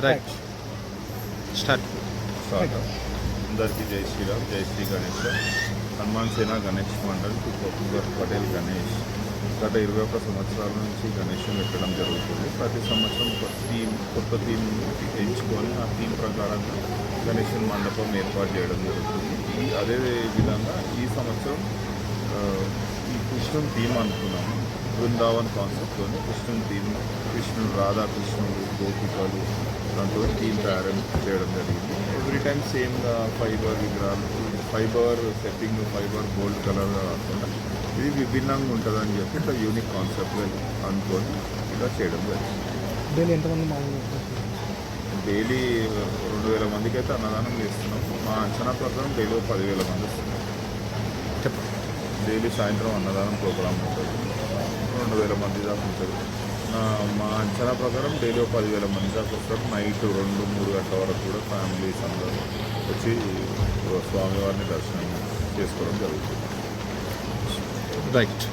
Right start. అందరికీ జై శ్రీరామ్, జై శ్రీ గణేష్. హనుమాన్ సేన గణేష్ మండల్ పటేల్ గణేష్ గత 21 సంవత్సరాల నుంచి గణేషం పెట్టడం జరుగుతుంది. ప్రతి సంవత్సరం ఒక కొత్త థీమ్ ఎంచుకొని ఆ థీమ్ ప్రకారంగా గణేషన్ మండపం ఏర్పాటు చేయడం జరుగుతుంది. అదే విధంగా ఈ సంవత్సరం ఈ కృష్ణుని థీమ్ అనుకున్నాము. బృందావన్ కాన్సెప్ట్తో కృష్ణుని థీమ్, కృష్ణుడు, రాధాకృష్ణుడు, గోపికలు, దాంతో థీమ్ తయారు చేయడం జరిగింది. ఎవ్రీ టైం సేమ్గా ఫైబర్ విగ్రహాలు, ఫైబర్ సెట్టింగ్, ఫైబర్ గోల్డ్ కలర్గా కాకుండా ఇది విభిన్నంగా ఉంటుందని చెప్పి ఇట్లా యూనిక్ కాన్సెప్ట్ అనుకొని ఇలా చేయడం జరిగింది. డైలీ ఎంతమంది మామూలుగా? డైలీ 2000 మందికి అయితే అన్నదానం చేస్తున్నాం. మా అంచనా ప్రకారం డైలీ 10,000 మంది వస్తున్నాం. డైలీ సాయంత్రం అన్నదానం ప్రోగ్రామ్ ఉంటుంది, 2,000 మంది దాకా ఉంటుంది. మా అంచనా ప్రకారం డైలీ 10,000 మంది దాకా వస్తారు. నైట్ 2-3 గంటల వరకు కూడా ఫ్యామిలీస్ అందరూ వచ్చి స్వామివారిని దర్శనం చేసుకోవడం జరుగుతుంది. రైట్.